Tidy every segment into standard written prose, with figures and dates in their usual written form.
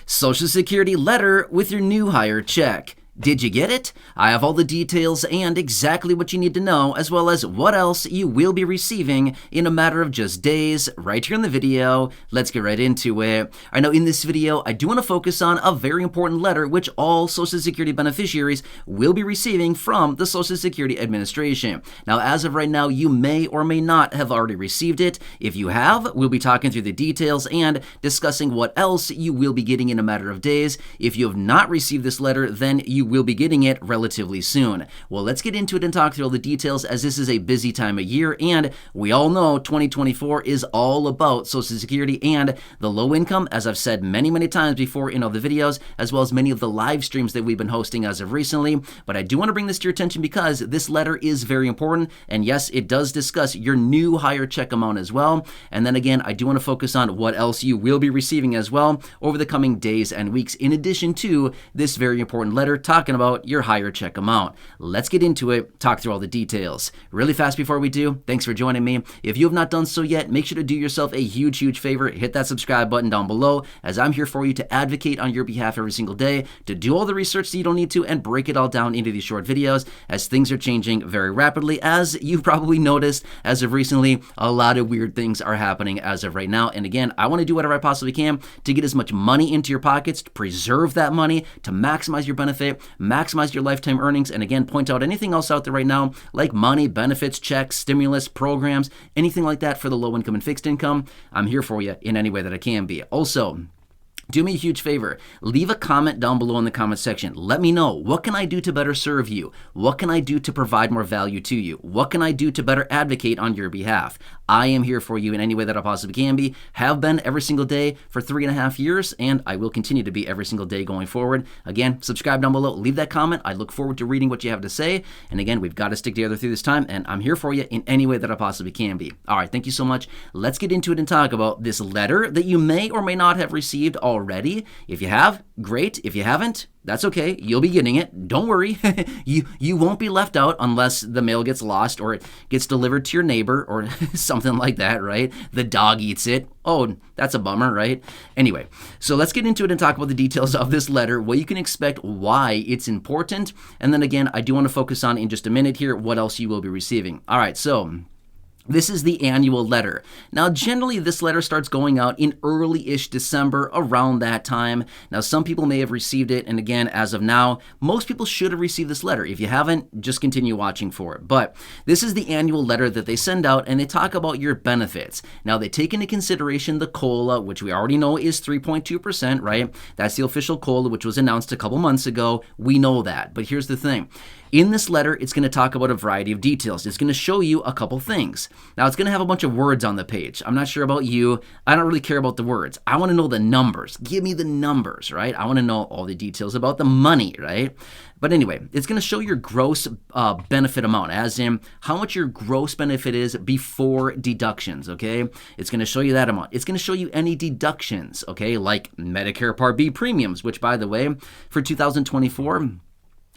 Social Security letter with your new hire check. Did you get it? I have all the details and exactly what you need to know, as well as what else you will be receiving in a matter of just days, right here in the video. Let's get right into it. I know in this video, I do want to focus on a very important letter which all Social Security beneficiaries will be receiving from the Social Security Administration. Now, as of right now, you may or may not have already received it. If you have, we'll be talking through the details and discussing what else you will be getting in a matter of days. If you have not received this letter, then you will be getting it relatively soon. Well, let's get into it and talk through all the details, as this is a busy time of year, and we all know 2024 is all about Social Security and the low income, as I've said many times before in other videos, as well as many of the live streams that we've been hosting as of recently. But I do want to bring this to your attention because this letter is very important, and yes, it does discuss your new hire check amount as well. And then again, I do want to focus on what else you will be receiving as well over the coming days and weeks, in addition to this very important letter talking about your hire check amount. Let's get into it, talk through all the details. Really fast before we do, thanks for joining me. If you have not done so yet, make sure to do yourself a huge favor. Hit that subscribe button down below, as I'm here for you to advocate on your behalf every single day, to do all the research that you don't need to, and break it all down into these short videos, as things are changing very rapidly. As you've probably noticed, as of recently, a lot of weird things are happening as of right now. And again, I want to do whatever I possibly can to get as much money into your pockets, to preserve that money, to maximize your benefit, maximize your lifetime earnings, and again, point out anything else out there right now, like money, benefits, checks, stimulus, programs, anything like that for the low income and fixed income. I'm here for you in any way that I can be. Also, do me a huge favor. Leave a comment down below in the comment section. Let me know, what can I do to better serve you? What can I do to provide more value to you? What can I do to better advocate on your behalf? I am here for you in any way that I possibly can be. Have been every single day for 3.5 years, and I will continue to be every single day going forward. Again, subscribe down below. Leave that comment. I look forward to reading what you have to say. And again, we've got to stick together through this time, and I'm here for you in any way that I possibly can be. All right, thank you so much. Let's get into it and talk about this letter that you may or may not have received already. If you have, great. If you haven't, that's okay. You'll be getting it. Don't worry. You won't be left out unless the mail gets lost or it gets delivered to your neighbor or something like that, right? The dog eats it. Oh, that's a bummer, right? Anyway, so let's get into it and talk about the details of this letter, what you can expect, why it's important, and then again, I do want to focus on in just a minute here what else you will be receiving. All right, so this is the annual letter. Now, generally, this letter starts going out in early-ish December, around that time. Now, some people may have received it, and again, as of now, most people should have received this letter. If you haven't, just continue watching for it. But this is the annual letter that they send out, and they talk about your benefits. Now, they take into consideration the COLA, which we already know is 3.2%, right? That's the official COLA, which was announced a couple months ago. We know that. But here's the thing. In this letter, it's going to talk about a variety of details. It's going to show you a couple things. Now, it's going to have a bunch of words on the page. I'm not sure about you. I don't really care about the words. I want to know the numbers. Give me the numbers, right? I want to know all the details about the money, right? But anyway, it's going to show your gross benefit amount, as in how much your gross benefit is before deductions, okay? It's going to show you that amount. It's going to show you any deductions, okay, like Medicare Part B premiums, which, by the way, for 2024,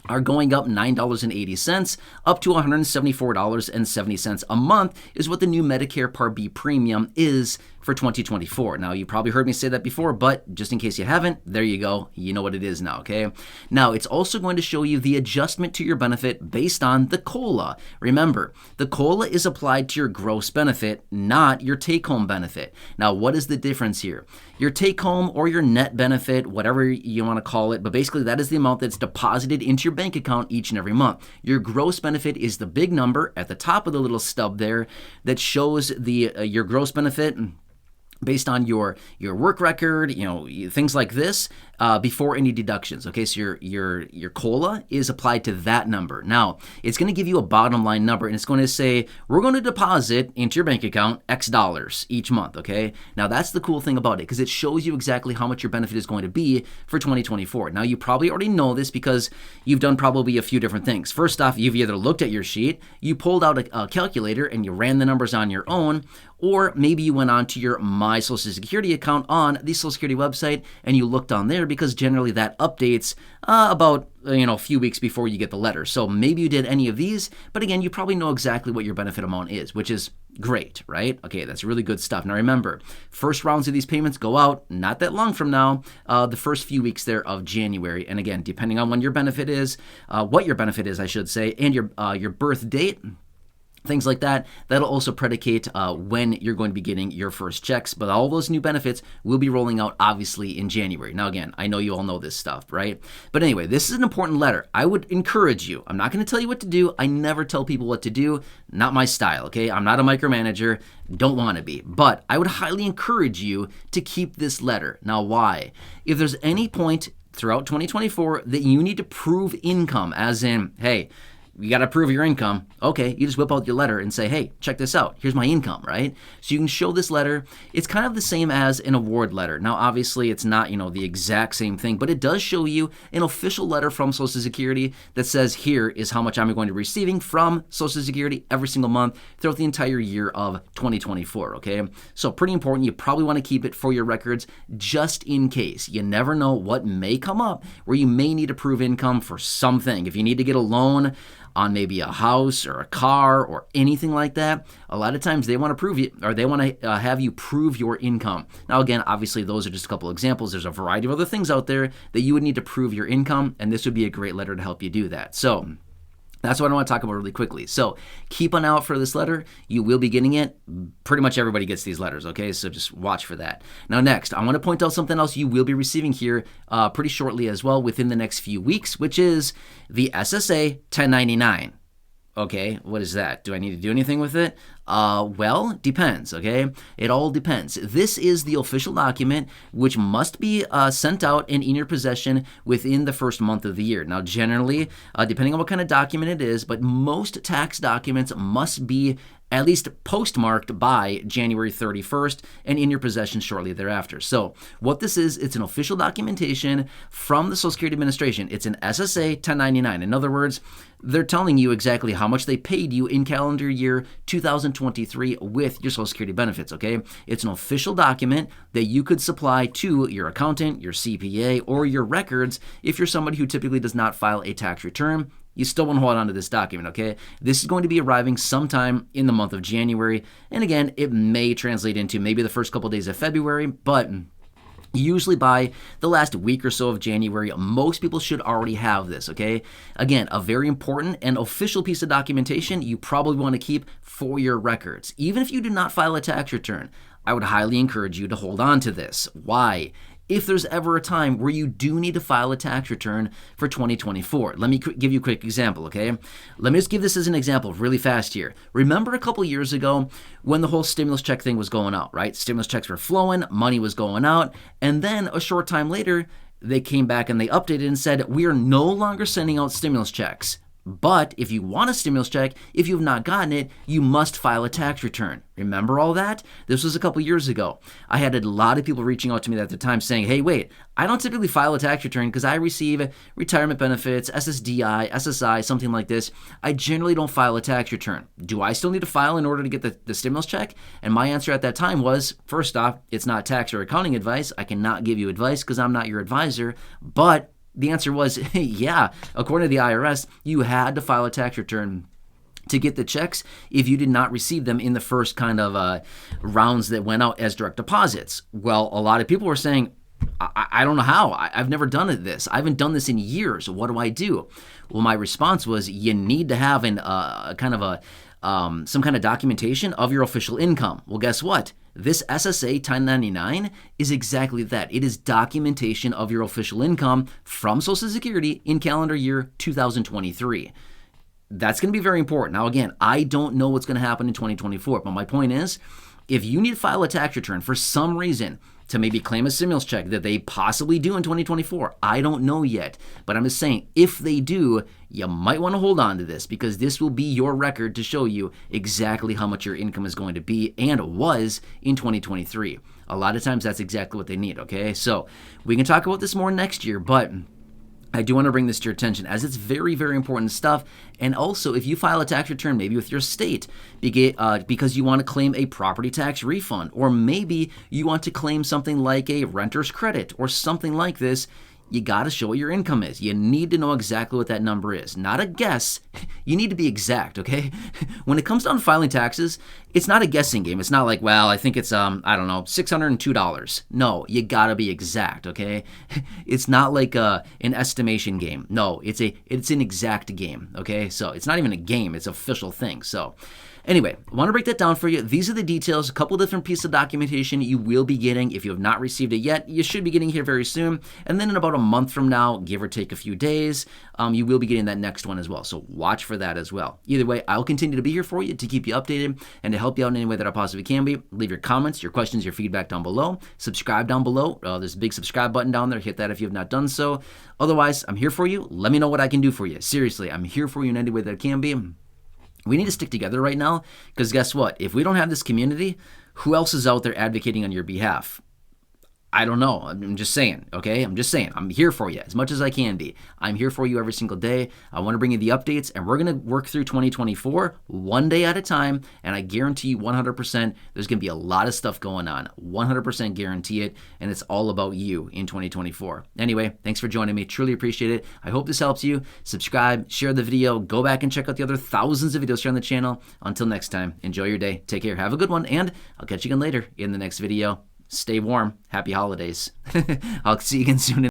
are going up $9.80 up to $174.70 a month is what the new Medicare Part B premium is for 2024. Now, you probably heard me say that before, but just in case you haven't, there you go. You know what it is now, okay? Now, it's also going to show you the adjustment to your benefit based on the COLA. Remember, the COLA is applied to your gross benefit, not your take-home benefit. Now, what is the difference here? Your take-home or your net benefit, whatever you want to call it, but basically that is the amount that's deposited into your bank account each and every month. Your gross benefit is the big number at the top of the little stub there that shows the your gross benefit based on your work record, things like this, before any deductions. Okay, so your COLA is applied to that number. Now, it's going to give you a bottom line number, and it's going to say, we're going to deposit into your bank account X dollars each month, okay? Now, that's the cool thing about it, because it shows you exactly how much your benefit is going to be for 2024. Now, you probably already know this because you've done probably a few different things. First off, you've either looked at your sheet, you pulled out a calculator, and you ran the numbers on your own, or maybe you went on to your My Social Security account on the Social Security website and you looked on there, because generally that updates about a few weeks before you get the letter. So maybe you did any of these, but again, you probably know exactly what your benefit amount is, which is great, right? Okay, that's really good stuff. Now remember, first rounds of these payments go out not that long from now, the first few weeks there of January. And again, depending on when your benefit is, what your benefit is, I should say, and your birth date, things like that, that'll also predicate when you're going to be getting your first checks. But all those new benefits will be rolling out, obviously, in January. Now, again, I know you all know this stuff, right? But anyway, this is an important letter. I would encourage you. I'm not going to tell you what to do. I never tell people what to do. Not my style, okay? I'm not a micromanager. Don't want to be. But I would highly encourage you to keep this letter. Now, why? If there's any point throughout 2024 that you need to prove income, as in, hey, you got to prove your income. Okay, you just whip out your letter and say, hey, check this out. Here's my income, right? So you can show this letter. It's kind of the same as an award letter. Now, obviously, it's not, the exact same thing, but it does show you an official letter from Social Security that says, here is how much I'm going to be receiving from Social Security every single month throughout the entire year of 2024, okay? So pretty important. You probably want to keep it for your records just in case. You never know what may come up where you may need to prove income for something. If you need to get a loan on maybe a house or a car or anything like that, a lot of times they want to prove you, or they want to have you prove your income. Now again, obviously those are just a couple examples. There's a variety of other things out there that you would need to prove your income, and this would be a great letter to help you do that. So that's what I want to talk about really quickly. So keep an eye out for this letter. You will be getting it. Pretty much everybody gets these letters, okay? So just watch for that. Now next, I want to point out something else you will be receiving here pretty shortly as well within the next few weeks, which is the SSA 1099. Okay, what is that? Do I need to do anything with it? Well, depends, okay? It all depends. This is the official document which must be sent out and in your possession within the first month of the year. Now, generally, depending on what kind of document it is, but most tax documents must be at least postmarked by January 31st and in your possession shortly thereafter. So what this is, it's an official documentation from the Social Security Administration. It's an SSA 1099. In other words, they're telling you exactly how much they paid you in calendar year 2023 with your Social Security benefits, okay? It's an official document that you could supply to your accountant, your CPA, or your records if you're somebody who typically does not file a tax return. You still want to hold on to this document, okay? This is going to be arriving sometime in the month of January. And again, it may translate into maybe the first couple days of February, but usually by the last week or so of January, most people should already have this, okay? Again, a very important and official piece of documentation you probably want to keep for your records. Even if you do not file a tax return, I would highly encourage you to hold on to this. Why? If there's ever a time where you do need to file a tax return for 2024. Let me give you a quick example, okay? Let me just give this as an example really fast here. Remember a couple years ago when the whole stimulus check thing was going out, right? Stimulus checks were flowing, money was going out, and then a short time later, they came back and they updated and said, we are no longer sending out stimulus checks. But if you want a stimulus check, if you have not gotten it, you must file a tax return. Remember all that? This was a couple years ago. I had a lot of people reaching out to me at the time saying, hey, wait, I don't typically file a tax return because I receive retirement benefits, SSDI, SSI, something like this. I generally don't file a tax return. Do I still need to file in order to get the stimulus check? And my answer at that time was, first off, it's not tax or accounting advice. I cannot give you advice because I'm not your advisor. But the answer was, yeah, according to the IRS, you had to file a tax return to get the checks if you did not receive them in the first kind of rounds that went out as direct deposits. Well, a lot of people were saying, I don't know how. I've never done this. I haven't done this in years. What do I do? Well, my response was, you need to have some kind of documentation of your official income. Well, guess what? This SSA 1099 is exactly that. It is documentation of your official income from Social Security in calendar year 2023. That's going to be very important. Now, again, I don't know what's going to happen in 2024, but my point is, if you need to file a tax return for some reason to maybe claim a stimulus check that they possibly do in 2024, I don't know yet, but I'm just saying, if they do, you might want to hold on to this because this will be your record to show you exactly how much your income is going to be and was in 2023. A lot of times that's exactly what they need, okay? So we can talk about this more next year, but I do want to bring this to your attention as it's very, very important stuff. And also, if you file a tax return, maybe with your state, because you want to claim a property tax refund, or maybe you want to claim something like a renter's credit or something like this, you got to show what your income is. You need to know exactly what that number is. Not a guess. You need to be exact, okay? When it comes down to filing taxes, it's not a guessing game. It's not like, well, I think it's, I don't know, $602. No, you got to be exact, okay? It's not like an estimation game. No, it's an exact game, okay? So it's not even a game. It's an official thing. So anyway, I want to break that down for you. These are the details, a couple different pieces of documentation you will be getting. If you have not received it yet, you should be getting here very soon. And then in about a month from now, give or take a few days, you will be getting that next one as well. So watch for that as well. Either way, I'll continue to be here for you to keep you updated and to help you out in any way that I possibly can be. Leave your comments, your questions, your feedback down below. Subscribe down below. There's a big subscribe button down there. Hit that if you have not done so. Otherwise, I'm here for you. Let me know what I can do for you. Seriously, I'm here for you in any way that I can be. We need to stick together right now because guess what? If we don't have this community, who else is out there advocating on your behalf? I don't know. I'm just saying, okay? I'm just saying. I'm here for you as much as I can be. I'm here for you every single day. I want to bring you the updates, and we're going to work through 2024 one day at a time, and I guarantee you 100% there's going to be a lot of stuff going on. 100% guarantee it, and it's all about you in 2024. Anyway, thanks for joining me. Truly appreciate it. I hope this helps you. Subscribe, share the video, go back and check out the other thousands of videos here on the channel. Until next time, enjoy your day. Take care. Have a good one, and I'll catch you again later in the next video. Stay warm. Happy holidays. I'll see you again soon.